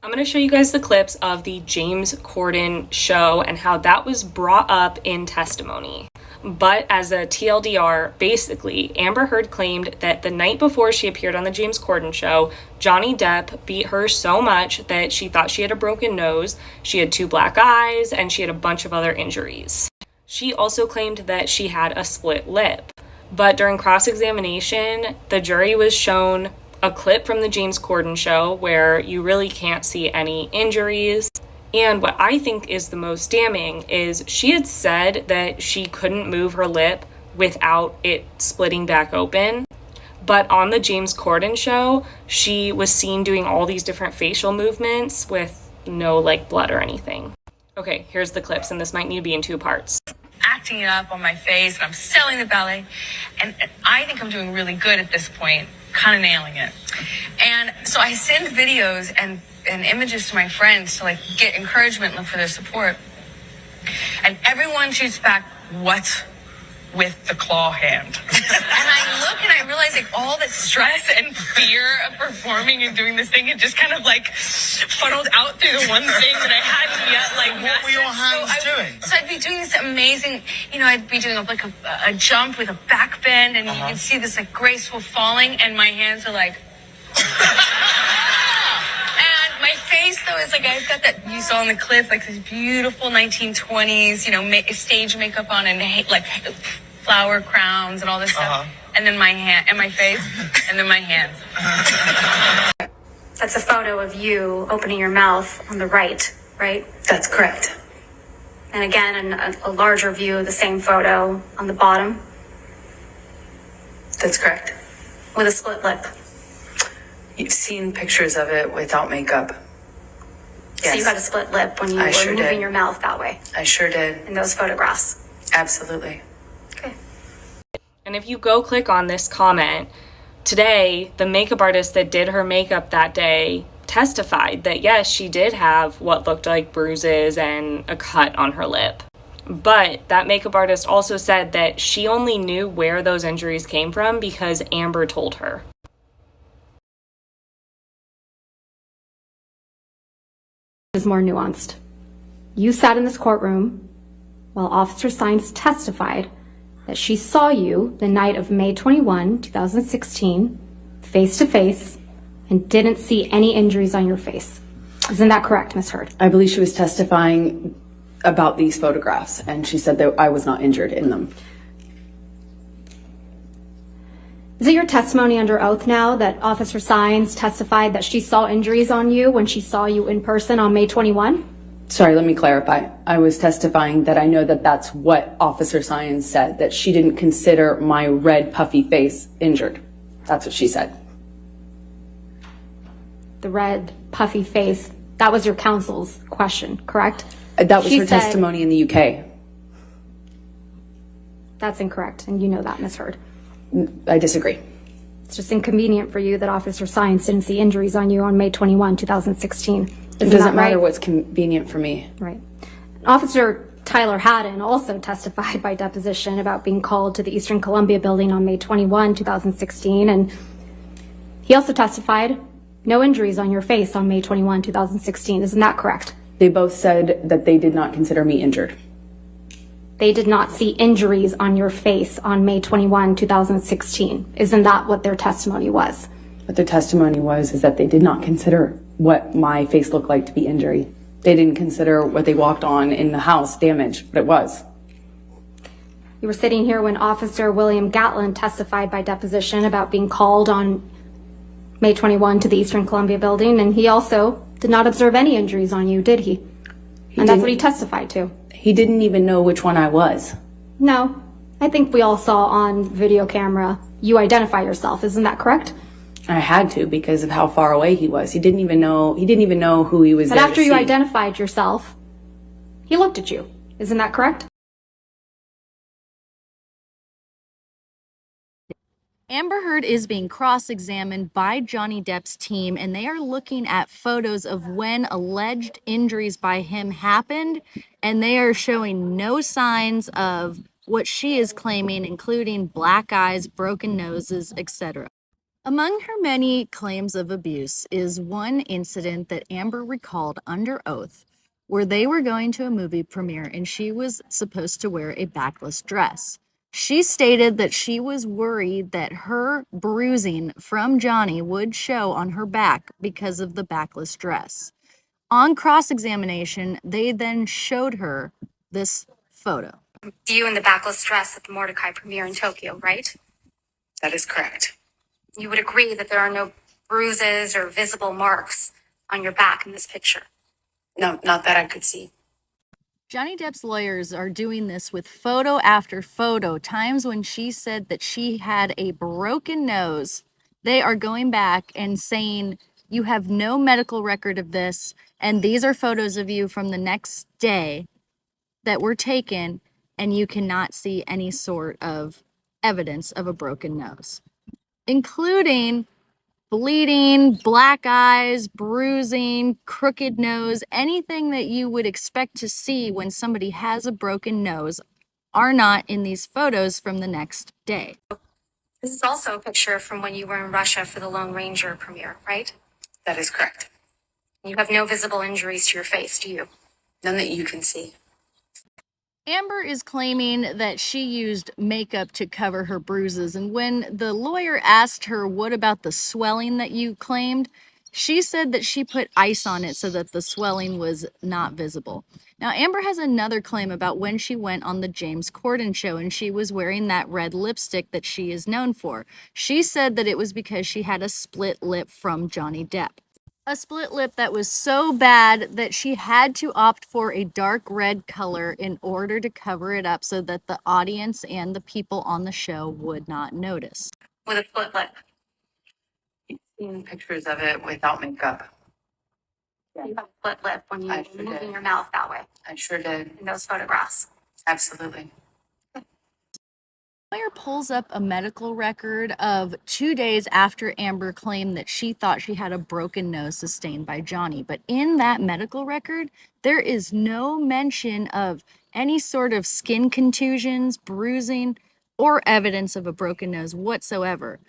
I'm going to show you guys the clips of the James Corden show and how that was brought up in testimony. But as a TLDR, basically, Amber Heard claimed that the night before she appeared on the James Corden show, Johnny Depp beat her so much that she thought she had a broken nose, she had 2 black eyes, and she had a bunch of other injuries. She also claimed that she had a split lip. But during cross-examination, the jury was shown a clip from the James Corden show where you really can't see any injuries. And what I think is the most damning is she had said that she couldn't move her lip without it splitting back open. But on the James Corden show, she was seen doing all these different facial movements with no blood or anything. Okay, here's the clips, and this might need to be in 2 parts. Acting it up on my face, and I'm selling the ballet, and I think I'm doing really good at this point, kind of nailing it. And so I send videos and images to my friends to get encouragement and look for their support. And everyone shoots back, "What's with the claw hand?" And I look and I realize all the stress and fear of performing and doing this thing, it just kind of funneled out through the one thing that I hadn't yet What were your hands doing? So I'd be doing this amazing, I'd be doing a jump with a back bend, and you can see this graceful falling, and my hands are and my face though is I've got that you saw in the clip, this beautiful 1920s, stage makeup on and flower crowns and all this stuff. And then my hand and my face and then my hands. That's a photo of you opening your mouth on the right? That's correct. And again, a larger view of the same photo on the bottom That's correct. with a split lip. You've seen pictures of it without makeup. Yes. So you had a split lip when you were sure moving did. your mouth that way I sure did. in those photographs. Absolutely. Okay. And if you go click on this comment, today, the makeup artist that did her makeup that day testified that yes, she did have what looked like bruises and a cut on her lip. But that makeup artist also said that she only knew where those injuries came from because Amber told her. Is more nuanced. You sat in this courtroom while Officer Sines testified that she saw you the night of May 21, 2016, face to face, and didn't see any injuries on your face. Isn't that correct, Ms. Heard? I believe she was testifying about these photographs, and she said that I was not injured in them. Is it your testimony under oath now that Officer Sines testified that she saw injuries on you when she saw you in person on May 21? Sorry, let me clarify. I was testifying that I know that that's what Officer Sines said, that she didn't consider my red, puffy face injured. That's what she said. The red, puffy face, that was your counsel's question, correct? That was She her said- testimony in the UK. That's incorrect, and you know that, Ms. Heard. I disagree. It's just inconvenient for you that Officer Sines didn't see injuries on you on May 21, 2016. It Isn't doesn't that matter right? what's convenient for me. Right. Officer Tyler Haddon also testified by deposition about being called to the Eastern Columbia building on May 21, 2016, and he also testified no injuries on your face on May 21, 2016. Isn't that correct? They both said that they did not consider me injured. They did not see injuries on your face on May 21, 2016. Isn't that what their testimony was? What their testimony was is that they did not consider what my face looked like to be injury. They didn't consider what they walked on in the house damage, but it was. You were sitting here when Officer William Gatlin testified by deposition about being called on May 21 to the Eastern Columbia building, and he also did not observe any injuries on you, did he? And that's what he testified to. He didn't even know which one I was. No, I think we all saw on video camera you identify yourself. Isn't that correct? I had to because of how far away he was. He didn't even know who he was But there after to you see. identified yourself, he looked at you. Isn't that correct? Amber Heard is being cross-examined by Johnny Depp's team, and they are looking at photos of when alleged injuries by him happened, and they are showing no signs of what she is claiming, including black eyes, broken noses, etc. Among her many claims of abuse is one incident that Amber recalled under oath, where they were going to a movie premiere and she was supposed to wear a backless dress. She stated that she was worried that her bruising from Johnny would show on her back because of the backless dress. On cross-examination, they then showed her this photo. You in the backless dress at the Mordecai premiere in Tokyo, right? That is correct. You would agree that there are no bruises or visible marks on your back in this picture. No, not that I could see. Johnny Depp's lawyers are doing this with photo after photo, times when she said that she had a broken nose. They are going back and saying, you have no medical record of this, and these are photos of you from the next day that were taken, and you cannot see any sort of evidence of a broken nose, including bleeding, black eyes, bruising, crooked nose, anything that you would expect to see when somebody has a broken nose are not in these photos from the next day. This is also a picture from when you were in Russia for the Lone Ranger premiere, right? That is correct. You have no visible injuries to your face, do you? None that you can see. Amber is claiming that she used makeup to cover her bruises, and when the lawyer asked her, what about the swelling that you claimed, she said that she put ice on it so that the swelling was not visible. Now, Amber has another claim about when she went on the James Corden show and she was wearing that red lipstick that she is known for. She said that it was because she had a split lip from Johnny Depp. A split lip that was so bad that she had to opt for a dark red color in order to cover it up so that the audience and the people on the show would not notice. With a split lip. You've seen pictures of it without makeup. You have a split lip when you I were sure moving did. your mouth that way I sure did. in those photographs. Absolutely. Lawyer pulls up a medical record of 2 days after Amber claimed that she thought she had a broken nose sustained by Johnny. But in that medical record, there is no mention of any sort of skin contusions, bruising, or evidence of a broken nose whatsoever.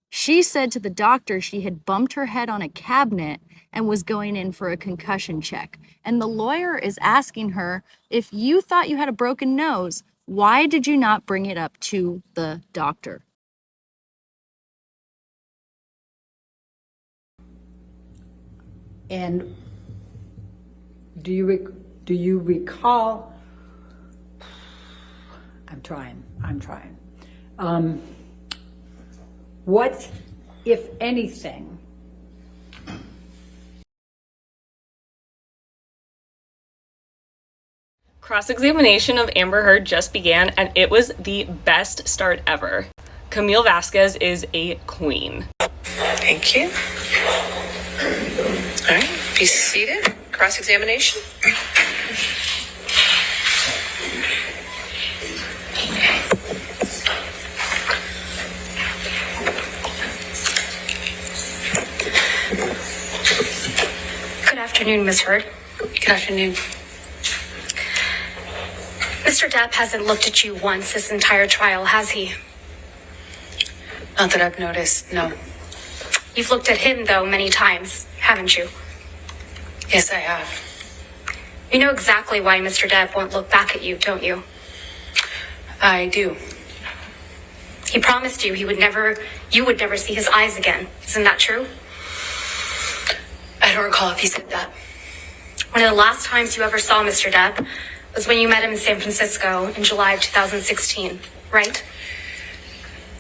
She said to the doctor she had bumped her head on a cabinet and was going in for a concussion check. And the lawyer is asking her, if you thought you had a broken nose, why did you not bring it up to the doctor? And do you recall? I'm trying. What, if anything, Cross-examination of Amber Heard just began, and it was the best start ever. Camille Vasquez is a queen. Thank you. All right, be seated. Cross-examination. Good afternoon, Ms. Heard. Good afternoon. Mr. Depp hasn't looked at you once this entire trial, has he? Not that I've noticed, no. You've looked at him, though, many times, haven't you? Yes, I have. You know exactly why Mr. Depp won't look back at you, don't you? I do. He promised you you would never see his eyes again. Isn't that true? I don't recall if he said that. One of the last times you ever saw Mr. Depp was when you met him in San Francisco in July of 2016, right?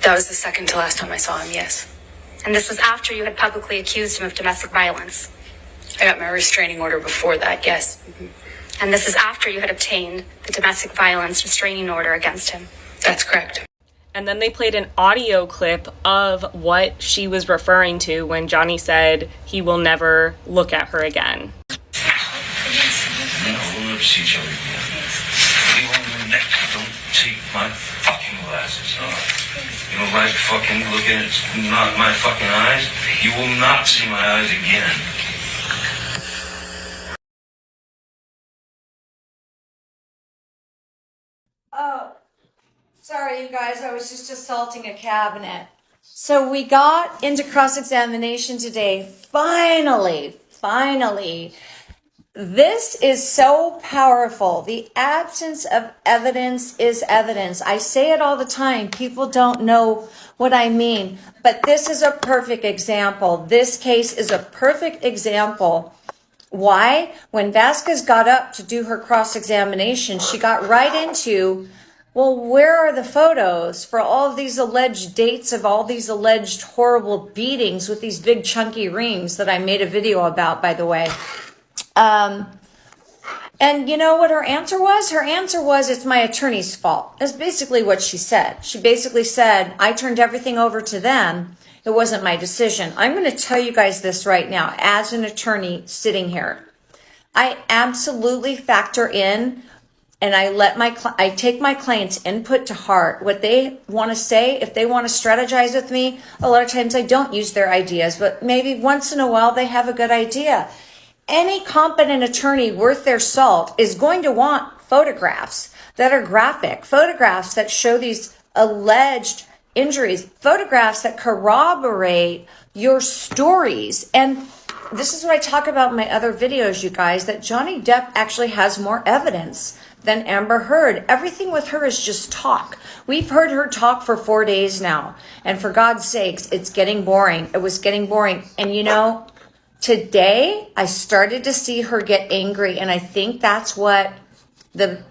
That was the second to last time I saw him, yes. And this was after you had publicly accused him of domestic violence. I got my restraining order before that, yes. And this is after you had obtained the domestic violence restraining order against him. That's correct. And then they played an audio clip of what she was referring to when Johnny said he will never look at her again. We'll never see each other again. You on the neck, don't take my fucking glasses off. You don't like fucking looking at not my fucking eyes? You will not see my eyes again. Oh, sorry, you guys. I was just assaulting a cabinet. So we got into cross-examination today. Finally. This is so powerful. The absence of evidence is evidence. I say it all the time. People don't know what I mean, but this is a perfect example. This case is a perfect example. Why? When Vasquez got up to do her cross-examination, she got right into, well, where are the photos for all of these alleged dates of all these alleged horrible beatings with these big chunky rings that I made a video about, by the way. And you know what her answer was? Her answer was, it's my attorney's fault. That's basically what she said. She basically said, I turned everything over to them. It wasn't my decision. I'm going to tell you guys this right now, as an attorney sitting here. I absolutely factor in and I take my clients' input to heart. What they want to say, if they want to strategize with me, a lot of times I don't use their ideas, but maybe once in a while they have a good idea. Any competent attorney worth their salt is going to want photographs that are graphic, photographs that show these alleged injuries, photographs that corroborate your stories. And this is what I talk about in my other videos, you guys, that Johnny Depp actually has more evidence than Amber Heard. Everything with her is just talk. We've heard her talk for 4 days now. And for God's sakes, it's getting boring. It was getting boring. And you know, today, I started to see her get angry, and I think that's what the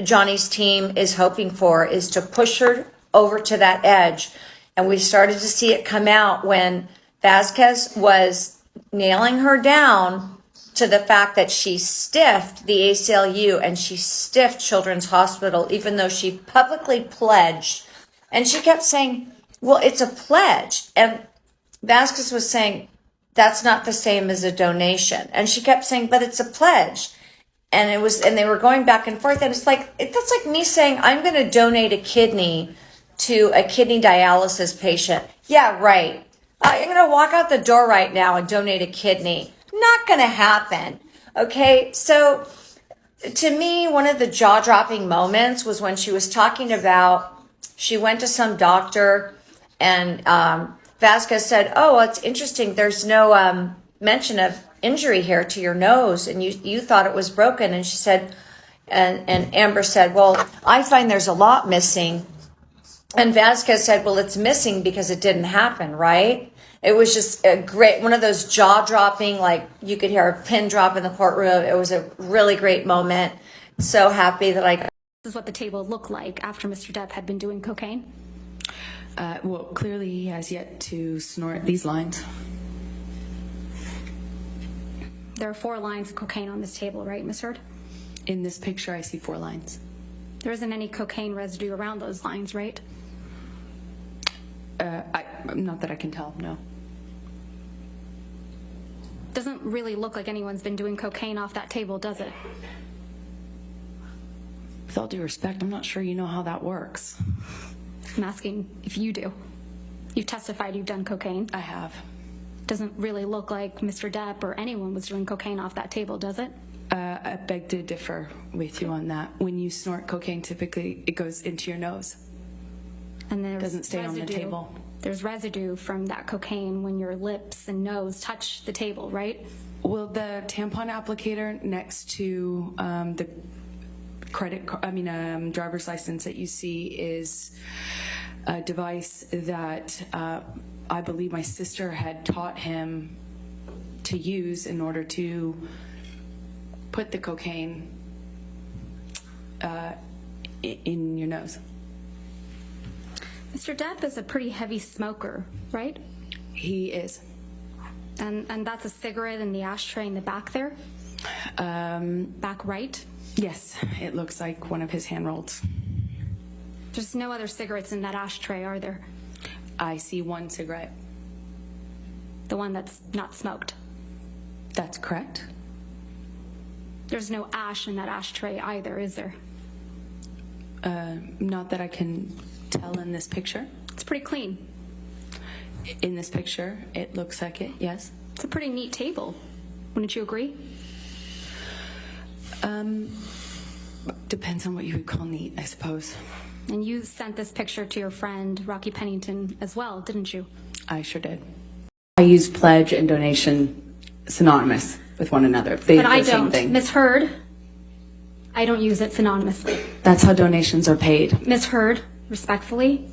Johnny's team is hoping for, is to push her over to that edge. And we started to see it come out when Vasquez was nailing her down to the fact that she stiffed the ACLU and she stiffed Children's Hospital, even though she publicly pledged. And she kept saying, well, it's a pledge. And Vasquez was saying, that's not the same as a donation. And she kept saying, but it's a pledge. And they were going back and forth. And it's like, that's like me saying, I'm going to donate a kidney to a kidney dialysis patient. Yeah, right. I'm going to walk out the door right now and donate a kidney. Not going to happen. Okay. So to me, one of the jaw-dropping moments was when she was talking about, she went to some doctor and, Vasquez said, oh, well, it's interesting. There's no mention of injury here to your nose, and you thought it was broken. And she said, and Amber said, well, I find there's a lot missing. And Vasquez said, well, it's missing because it didn't happen, right? It was just a great, one of those jaw-dropping, like you could hear a pin drop in the courtroom. It was a really great moment. So happy that This is what the table looked like after Mr. Depp had been doing cocaine. Well, clearly he has yet to snort these lines. There are 4 lines of cocaine on this table, right, Ms. Heard? In this picture, I see 4 lines. There isn't any cocaine residue around those lines, right? Not that I can tell, no. Doesn't really look like anyone's been doing cocaine off that table, does it? With all due respect, I'm not sure you know how that works. I'm asking if you do. You've testified you've done cocaine. I have. Doesn't really look like Mr. Depp or anyone was doing cocaine off that table, does it? I beg to differ with you on that. When you snort cocaine, typically it goes into your nose. And there's doesn't stay on the table. There's residue from that cocaine when your lips and nose touch the table, right? Well, the tampon applicator next to the driver's license that you see is a device that I believe my sister had taught him to use in order to put the cocaine in your nose. Mr. Depp is a pretty heavy smoker, right? He is. And that's a cigarette in the ashtray in the back there? Back right? Yes, it looks like one of his hand rolls. There's no other cigarettes in that ashtray, are there? I see 1 cigarette. The one that's not smoked? That's correct. There's no ash in that ashtray either, is there? Not that I can tell in this picture. It's pretty clean. In this picture, it looks like it, yes. It's a pretty neat table. Wouldn't you agree? Depends on what you would call neat, I suppose. And you sent this picture to your friend, Rocky Pennington, as well, didn't you? I sure did. I use pledge and donation synonymous with one another. But I don't. Ms. Heard, I don't use it synonymously. That's how donations are paid. Ms. Heard, respectfully,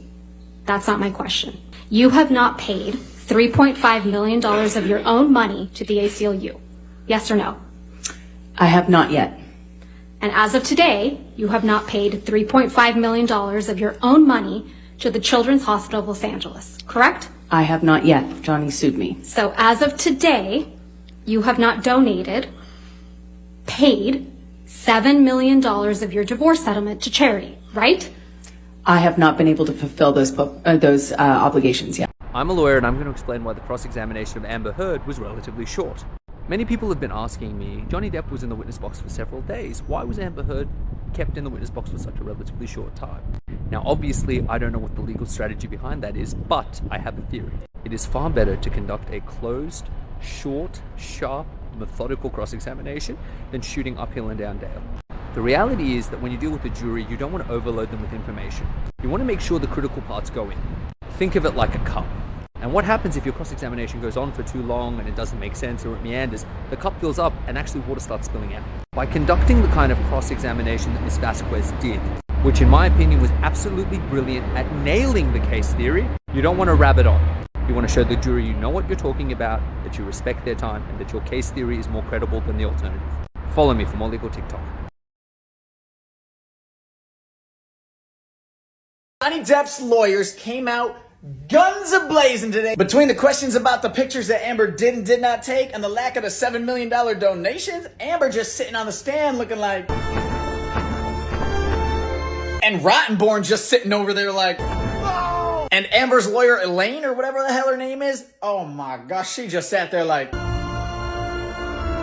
that's not my question. You have not paid $3.5 million of your own money to the ACLU. Yes or no? I have not yet. And as of today, you have not paid $3.5 million of your own money to the Children's Hospital of Los Angeles, correct? I have not yet. Johnny sued me. So as of today, you have not paid $7 million of your divorce settlement to charity, right? I have not been able to fulfill those obligations yet. I'm a lawyer and I'm going to explain why the cross-examination of Amber Heard was relatively short. Many people have been asking me, Johnny Depp was in the witness box for several days. Why was Amber Heard kept in the witness box for such a relatively short time? Now, obviously, I don't know what the legal strategy behind that is, but I have a theory. It is far better to conduct a closed, short, sharp, methodical cross-examination than shooting uphill and down dale. The reality is that when you deal with a jury, you don't want to overload them with information. You want to make sure the critical parts go in. Think of it like a cup. And what happens if your cross-examination goes on for too long and it doesn't make sense or it meanders? The cup fills up and actually water starts spilling out. By conducting the kind of cross-examination that Ms. Vasquez did, which in my opinion was absolutely brilliant at nailing the case theory, you don't want to rabbit on. You want to show the jury you know what you're talking about, that you respect their time, and that your case theory is more credible than the alternative. Follow me for more legal TikTok. Johnny Depp's lawyers came out guns a-blazing today. Between the questions about the pictures that Amber did and did not take and the lack of the $7 million donations, Amber just sitting on the stand looking like... And Rottenborn just sitting over there like... Oh! And Amber's lawyer, Elaine, or whatever the hell her name is, oh my gosh, she just sat there like...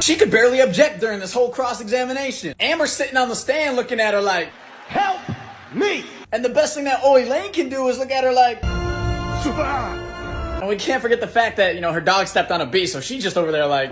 She could barely object during this whole cross-examination. Amber's sitting on the stand looking at her like... Help me! And the best thing that Elaine can do is look at her like... And we can't forget the fact that, her dog stepped on a bee, so she's just over there like...